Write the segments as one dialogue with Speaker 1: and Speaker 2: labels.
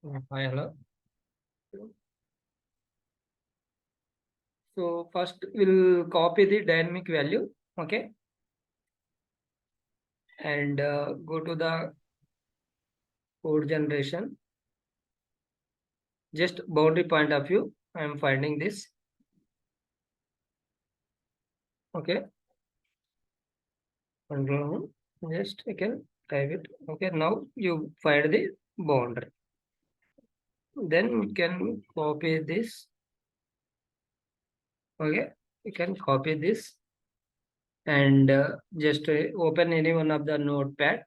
Speaker 1: Hi, hello. So first we'll copy the dynamic value, okay, and go to the code generation. Just boundary point of view, I am finding this, okay. And just I can type it, okay. Now you find the boundary. Then we can copy this, okay. You can copy this and just open any one of the notepad.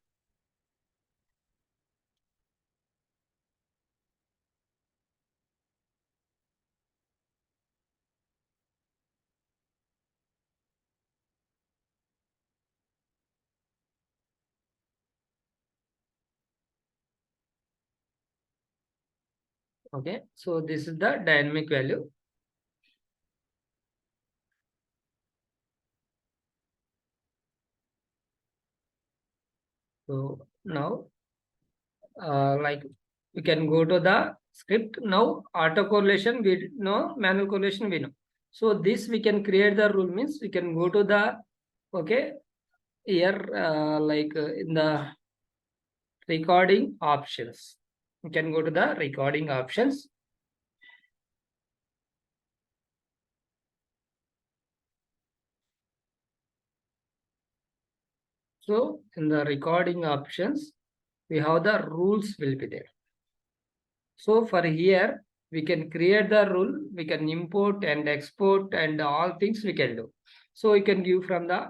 Speaker 1: Okay, so this is the dynamic value. So now, like we can go to the script. Now auto correlation we know, manual correlation we know. So this we can create the rule, means we can go to the, okay, here in the recording options. We can go to the recording options. So in the recording options, we have the rules will be there. So for here, we can create the rule, we can import and export and all things we can do. So we can give from the,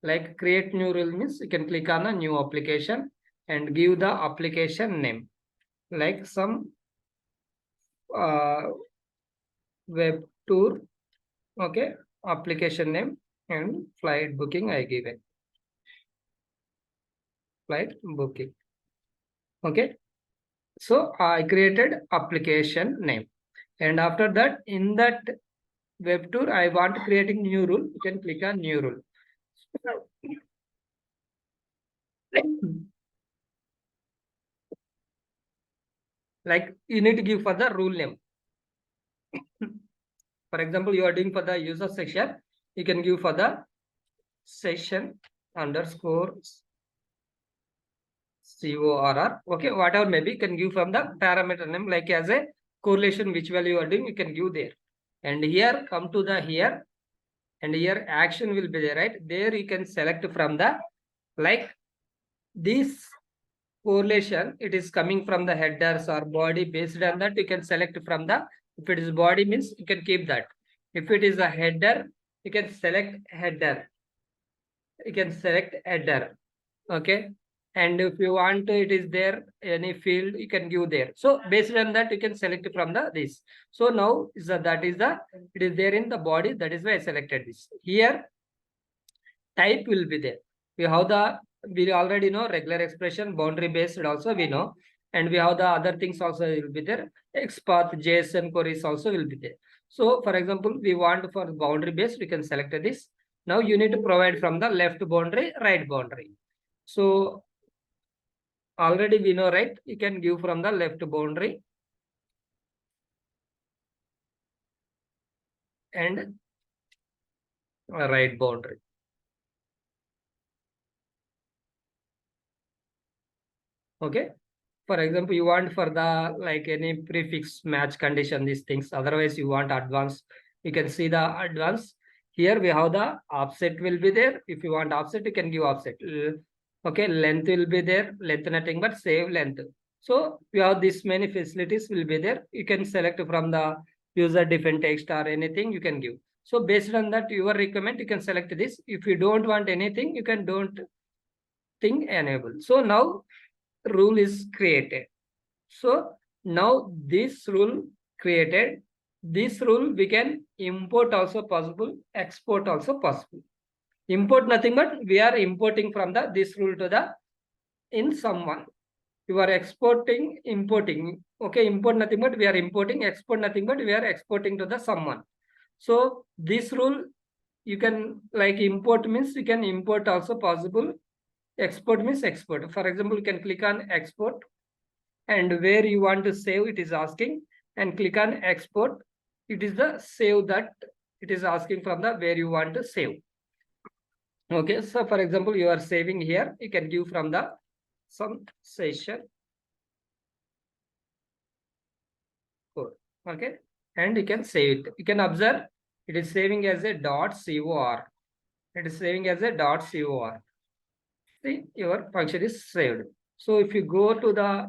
Speaker 1: like create new rule means you can click on a new application and give the application name, like some uh, web tour, okay, application name and flight booking I give it, flight booking, okay. So I created application name, and after that in that web tour I want creating new rule, you can click on new rule. Like you need to give for the rule name. For example, you are doing for the user section, you can give for the session underscore CORR. Okay, whatever maybe you can give from the parameter name, like as a correlation which value you are doing, you can give there. And here come to the here, and here action will be there, right? There you can select from the, like this correlation, it is coming from the headers or body. Based on that you can select from the, if it is body means you can keep that, if it is a header you can select header, you can select header, okay. And if you want it is there any field you can give there. So based on that you can select from the this. So now is that is the, it is there in the body, that is why I selected this. Here type will be there. We have the, we already know regular expression, boundary based also we know, and we have the other things also will be there. XPath, JSON queries also will be there. So for example, we want for boundary based, we can select this. Now you need to provide from the left boundary, right boundary. So already we know, right? You can give from the left boundary and right boundary. Okay. For example, you want for the, like any prefix match condition, these things. Otherwise, you want advanced, you can see the advanced. Here we have the offset will be there. If you want offset, you can give offset. Okay, length will be there. Length nothing but save length. So we have this many facilities will be there. You can select from the user define text or anything you can give. So based on that, your recommend, you can select this. If you don't want anything, you can don't think enable. So now rule is created. So now this rule created, this rule we can import also possible, export also possible. Import nothing but we are importing from the this rule to the in someone. You are exporting, importing. Okay, import nothing but we are importing, export nothing but we are exporting to the someone. So this rule you can, like import means you can import also possible. Export means export. For example, you can click on export and where you want to save, it is asking, and click on export. It is the save that it is asking from the where you want to save. Okay, so for example, you are saving here, you can give from the some session code. Okay, and you can save it. You can observe it is saving as a .cor. It is saving as a .cor. See, your function is saved. So if you go to the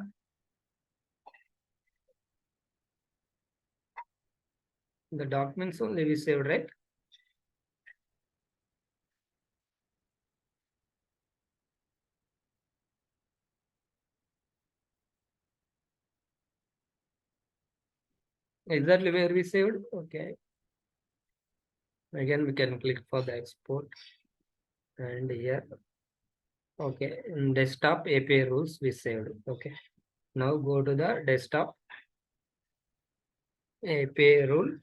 Speaker 1: documents only we saved, right? Exactly where we saved. Okay. Again, we can click for the export, and here. Okay, in desktop API rules we saved. Okay. Now go to the desktop API rule.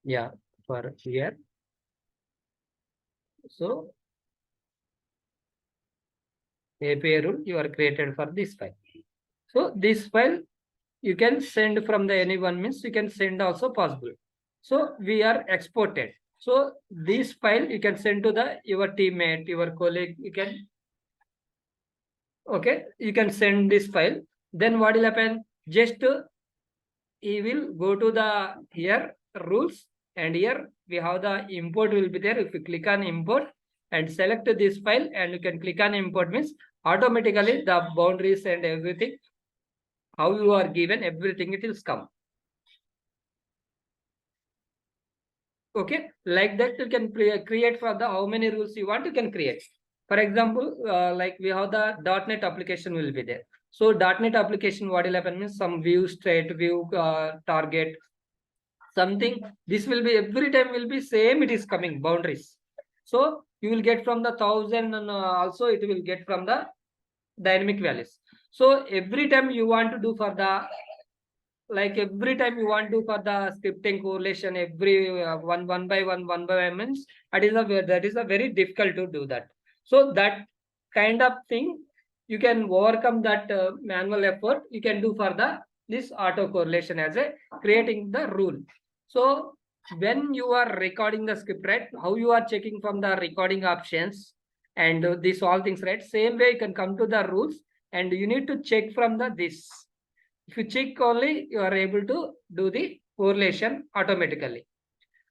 Speaker 1: Yeah, for here. So API rule you are created for this file. So this file you can send from the anyone, means you can send also possible. So we are exported. So this file you can send to the your teammate, your colleague. You can, okay, you can send this file. Then what will happen? Just he will go to the here rules, and here we have the import will be there. If you click on import and select this file, and you can click on import, means automatically the boundaries and everything how you are given, everything it will come. Okay, like that you can create for the how many rules you want, you can create. For example, like we have the .NET application will be there. So .NET application, what will happen means some view, straight view, target, something. This will be every time will be same. It is coming boundaries. So you will get from the 1,000, and also it will get from the dynamic values. So every time you want to do for the, like every time you want to for the scripting correlation, every one by one means that is a very difficult to do that. So that kind of thing you can overcome that manual effort, you can do for the this auto correlation as a creating the rule. So when you are recording the script, right, how you are checking from the recording options and these all things, right, same way you can come to the rules, and you need to check from the this. If you check only, you are able to do the correlation automatically.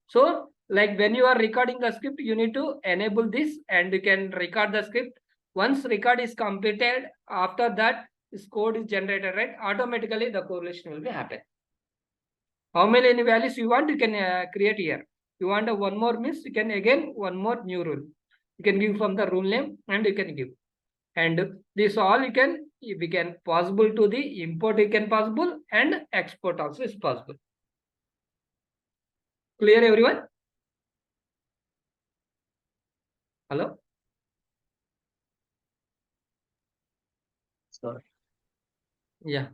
Speaker 1: So like when you are recording the script, you need to enable this, and you can record the script. Once record is completed, after that this code is generated, right, automatically the correlation will be happen. How many values you want, you can create here. You want one more, means you can again one more new rule. You can give from the rule name, and you can give. And this all you can, we can possible to the import, you can possible, and export also is possible. Clear everyone? Hello? Sorry. Yeah.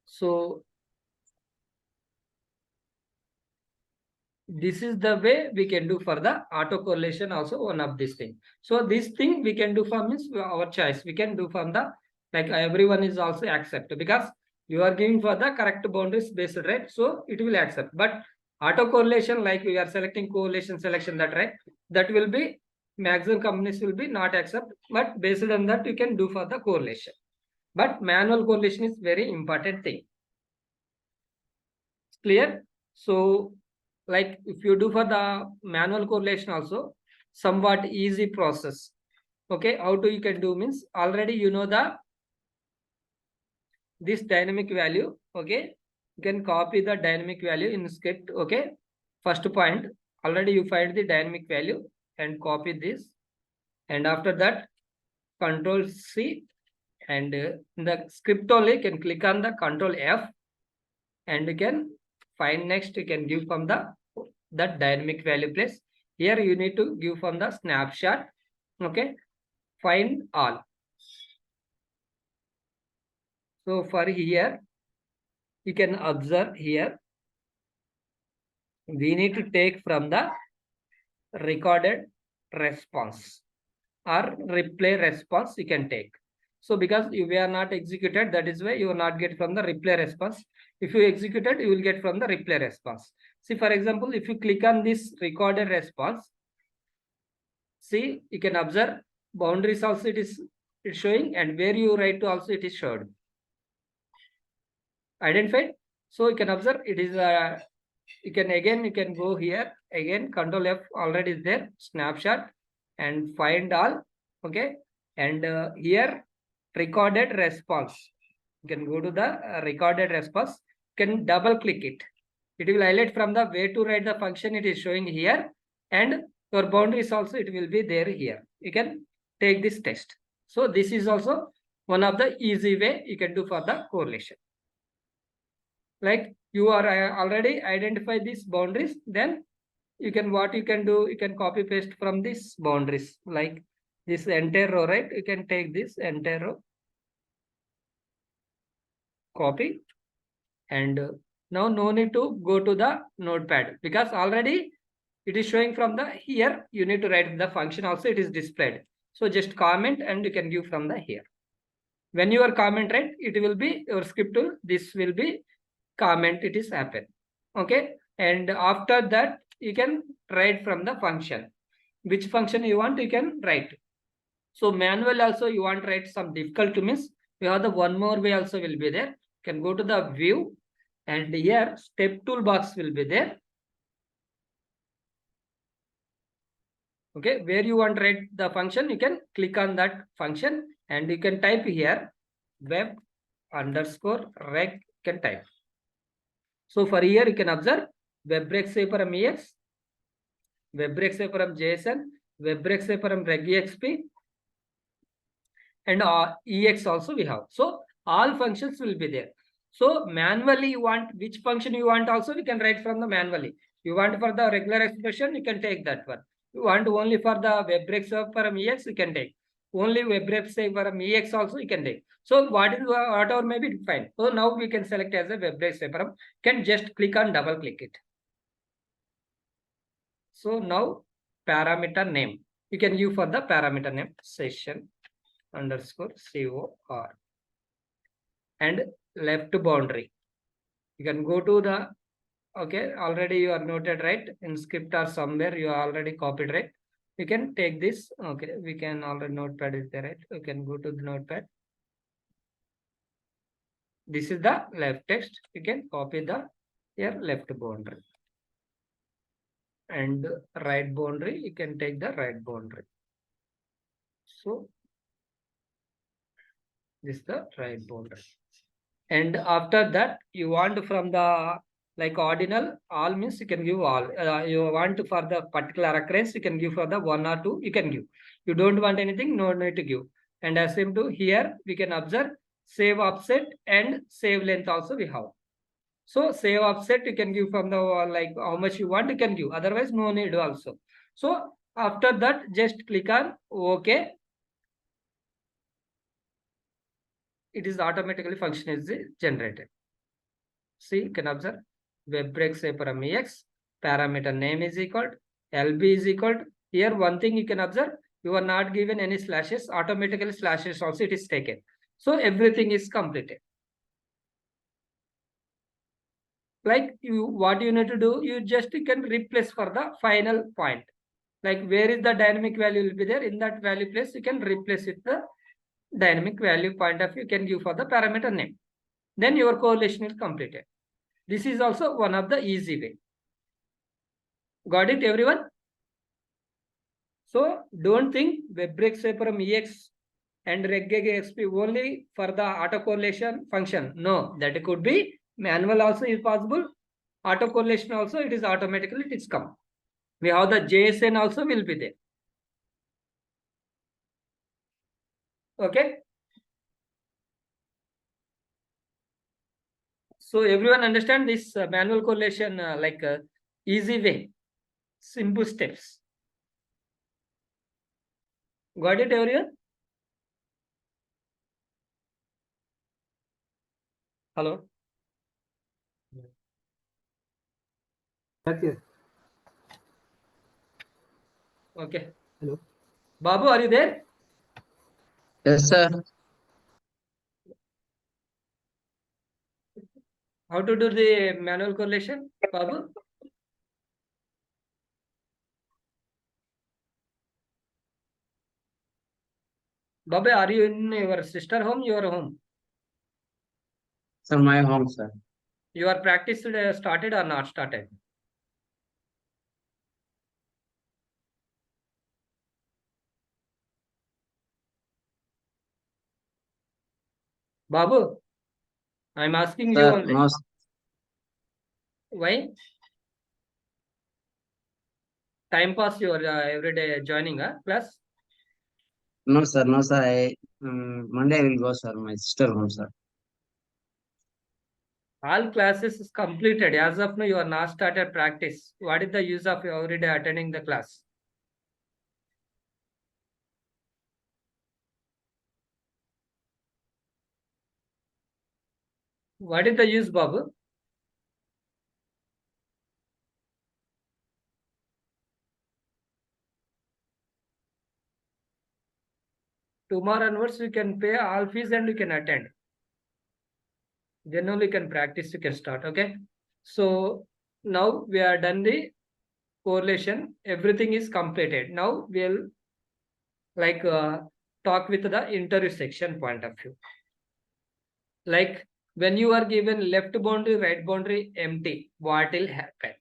Speaker 1: So this is the way we can do for the auto correlation also, one of this thing. So this thing we can do for means our choice. We can do from the, like everyone is also accept, because you are giving for the correct boundaries based, right? So it will accept. But auto correlation, like we are selecting correlation selection, that right, that will be maximum companies will be not accept. But based on that, you can do for the correlation. But manual correlation is very important thing. Clear? So like if you do for the manual correlation also, somewhat easy process. Okay, how do you can do means already you know the this dynamic value. Okay, you can copy the dynamic value in script. Okay, first point, already you find the dynamic value and copy this, and after that control C, and in the script only you can click on the control F, and you can find next, you can give from the that dynamic value place. Here you need to give from the snapshot. Okay, find all. So for here you can observe here we need to take from the recorded response or replay response you can take. So because we are not executed, that is why you will not get from the replay response. If you executed, you will get from the replay response. See, for example, if you click on this recorded response, see, you can observe boundaries also it's showing, and where you write to also it is showed. Identified. So you can observe it is you can go here again, Control F already is there, snapshot and find all. Okay, and here recorded response. You can go to the recorded response. You can double click it. It will highlight from the way to write the function. It is showing here, and your boundaries also it will be there here. You can take this test. So this is also one of the easy way you can do for the correlation. Like you are already identify these boundaries, then you can what you can do, you can copy paste from these boundaries, like this entire row, right? You can take this entire row, copy, and now no need to go to the notepad because already it is showing from the here. You need to write the function also, it is displayed. So just comment and you can give from the here. When you are comment, right, it will be your script, this will be comment, it is happen. Okay, and after that you can write from the function. Which function you want, you can write. So manual also you want to write some difficult to miss, we have the one more way also will be there. You can go to the view, and here step toolbox will be there. Okay, where you want to write the function, you can click on that function and you can type here web underscore rec, you can type. So for here you can observe web rec from ex, web rec from json, web rec from regexp, and ex also we have. So all functions will be there. So manually you want which function you want also we can write from the manually. You want for the regular expression, you can take that one. You want only for the web breaks from ex, you can take. Only web breaks from ex also you can take. So whatever may be fine. So now we can select as a web breaks from, can just click on double click it. So now parameter name. You can use for the parameter name session underscore COR and left boundary. You can go to the, okay, already you are noted, right? In script or somewhere you are already copied, right? You can take this. Okay, we can already notepad is there, right? You can go to the notepad. This is the left text. You can copy the here left boundary. And right boundary, you can take the right boundary. So this is the right boundary. And after that you want from the like ordinal, all means you can give all. You want for the particular occurrence, you can give for the one or two, you can give. You don't want anything, no need to give. And as same to here we can observe save offset and save length also we have. So save offset you can give from the like how much you want, you can give, otherwise no need also. So after that just click on OK. It is automatically function is generated. See, you can observe web break say from ex, parameter name is equal, lb is equal. Here one thing you can observe, you are not given any slashes, automatically slashes also it is taken. So everything is completed. Like you, what you need to do, you just you can replace for the final point. Like where is the dynamic value will be there, in that value place you can replace with the dynamic value point of view, you can give for the parameter name. Then your correlation is completed. This is also one of the easy way. Got it, everyone? So don't think web breaks from ex and regexp only for the auto correlation function. No, that could be manual also is possible. Auto correlation also it is automatically it is come. We have the JSN also will be there. Okay. So everyone understand this manual correlation like easy way, simple steps. Got it, everyone? Hello. Okay.
Speaker 2: Hello.
Speaker 1: Babu, are you there?
Speaker 3: Yes, sir.
Speaker 1: How to do the manual correlation, Babu? Babu, are you in your sister home, your home?
Speaker 3: Sir, my home, sir.
Speaker 1: Your practice started or not started? Babu, I'm asking you
Speaker 3: Sir,
Speaker 1: only.
Speaker 3: no,
Speaker 1: Why? Time pass your everyday joining class?
Speaker 3: no, sir, no, sir. Monday I will go, sir. My sister home, sir.
Speaker 1: All classes is completed. As of now, you are not started practice. What is the use of everyday attending the class? What is the use, Babu? Tomorrow onwards, you can pay all fees and you can attend. Then only you can practice, you can start. Okay. So now we are done the correlation. Everything is completed. Now we'll like talk with the intersection point of view. Like when you are given left boundary, right boundary empty, what will happen?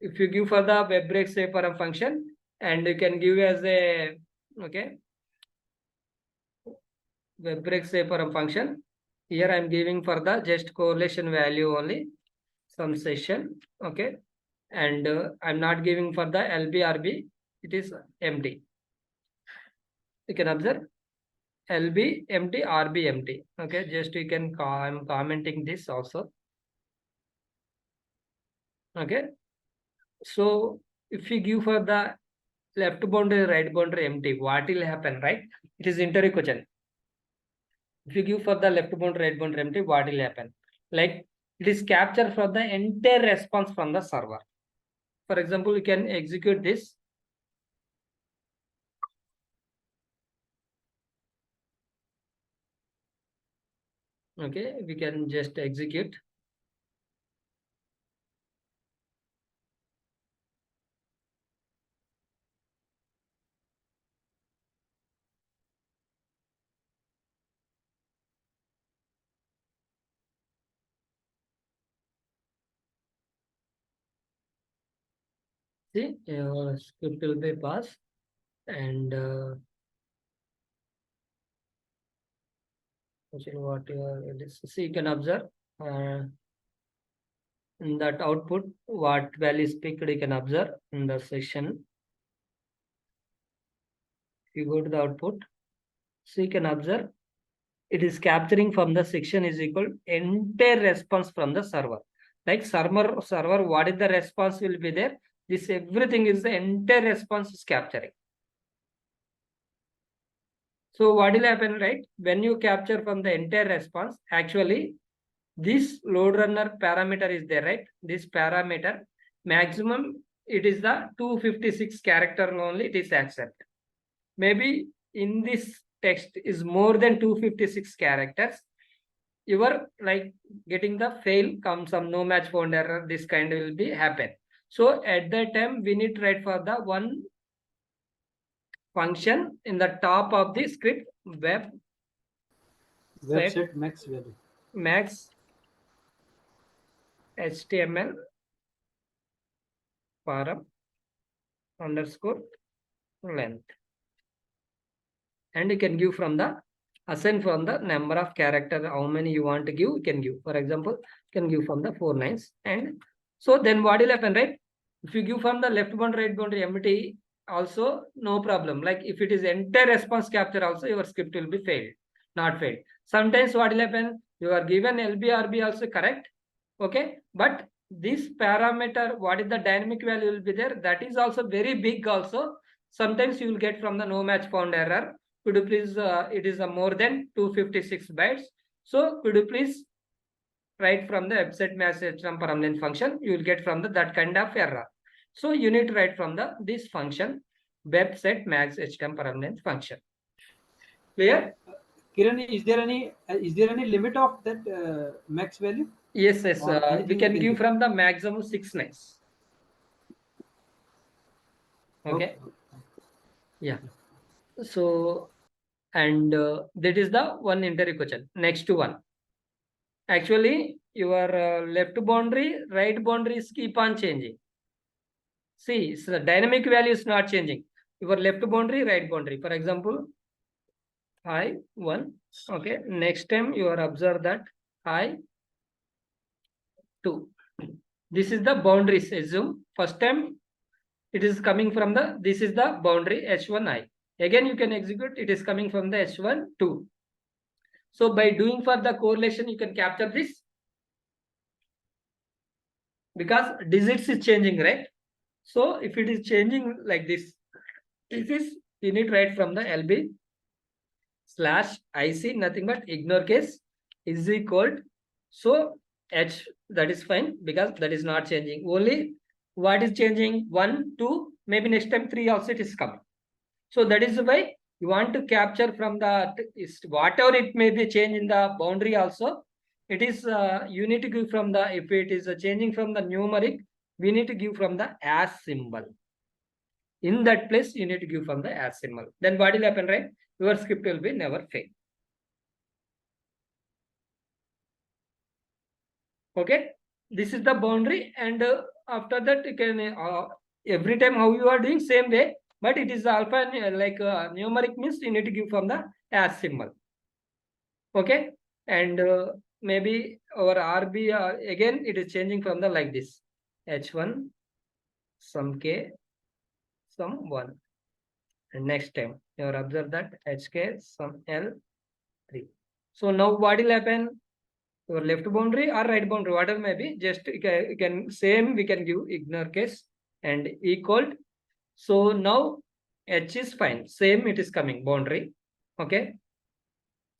Speaker 1: If you give for the web break separum function and you can give as a okay web break separum function. Here I am giving for the just correlation value only some session. Okay. And I'm not giving for the LB, it is empty. You can observe LB empty, RB empty. Okay, just you can I'm commenting this also. Okay, so if you give for the left boundary, right boundary empty, what will happen, right? It is interequation. If you give for the left boundary, right boundary empty, what will happen? Like it is captured from the entire response from the server. For example, you can execute this. Okay, we can just execute. See, your script will be passed and what see you can observe in that output what value is picked you can observe in the section. If you go to the output, so you can observe it is capturing from the section is equal entire response from the server. Like server, what is the response will be there? This everything is the entire response is capturing. So what will happen, right? When you capture from the entire response, actually this load runner parameter is there, right? This parameter maximum it is the 256 character only it is accept. Maybe in this text is more than 256 characters. You are like getting the fail come some no match found error. This kind will be happen. So at that time we need to write for the one function in the top of the script web
Speaker 2: Website max value.
Speaker 1: Max HTML param underscore length, and you can give from the assign from the number of character how many you want to give you can give. For example, you can give from the 4 lines. And so then what will happen, right? If you give from the left boundary right boundary empty also no problem. Like if it is entire response capture also your script will be failed, not failed. Sometimes what will happen, you are given LBRB also correct, okay, but this parameter what is the dynamic value will be there, that is also very big also. Sometimes you will get from the no match found error. Could you please it is more than 256 bytes, so could you please write from the website max HTML permanent function, you will get from that kind of error. So you need to write from this function website max HTML permanent function. Clear?
Speaker 2: Kiran, is there any limit of that max value?
Speaker 1: Yes.
Speaker 2: Or
Speaker 1: We
Speaker 2: anything
Speaker 1: can
Speaker 2: you
Speaker 1: give
Speaker 2: give?
Speaker 1: from the maximum 6 lines. Okay. Yeah. So, and that is the one interview question. Next one. Actually, your left boundary, right boundaries keep on changing. See, so the dynamic value is not changing. Your left boundary, right boundary. For example, I 1. Okay. Next time you are observe that I 2. This is the boundaries. Assume first time it is coming from this is the boundary H1I. Again, you can execute, it is coming from the H1, 2. So by doing for the correlation, you can capture this. Because digits is changing, right? So if it is changing like this is you need to write from the LB /IC, nothing but ignore case is equal. So H, that is fine because that is not changing. Only what is changing? 1, 2, maybe next time 3 also it is coming. So that is why you want to capture from whatever it may be change in the boundary also. It is you need to give from if it is changing from the numeric, we need to give from the as symbol. In that place, you need to give from the as symbol. Then what will happen, right? Your script will be never fail. Okay, this is the boundary, and after that you can every time how you are doing same way, but it is alpha like numeric means you need to give from the as symbol. Okay, and maybe our RB again it is changing from the like this H1 some K some 1, and next time you are observe that HK some L3. So now what will happen? Your left boundary or right boundary, whatever may be, just you can same we can give ignore case and equal. So now H is fine, same it is coming boundary. Okay,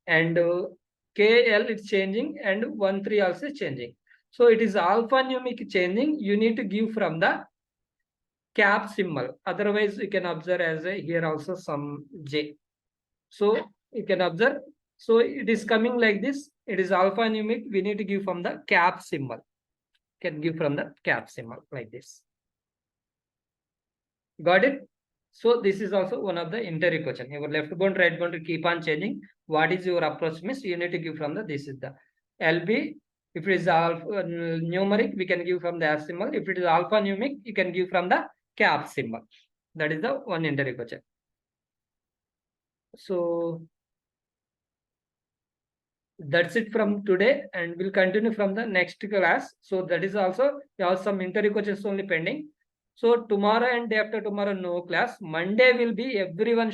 Speaker 1: and KL it's changing and 1 3 also changing. So it is alphanumeric changing. You need to give from the cap symbol. Otherwise, you can observe as here also some J. So you can observe. So it is coming like this. It is alphanumeric. We need to give from the cap symbol. Can give from the cap symbol like this. Got it? So this is also one of the interview question. Your left bound, right bound keep on changing. What is your approach means? You need to give from this is the LB. If it is numeric, we can give from the as symbol. If it is alphanumeric, you can give from the cap symbol. That is the one interview question. So that's it from today, and we'll continue from the next class. So that is also we have some interview questions only pending. So tomorrow and day after tomorrow no class. Monday will be everyone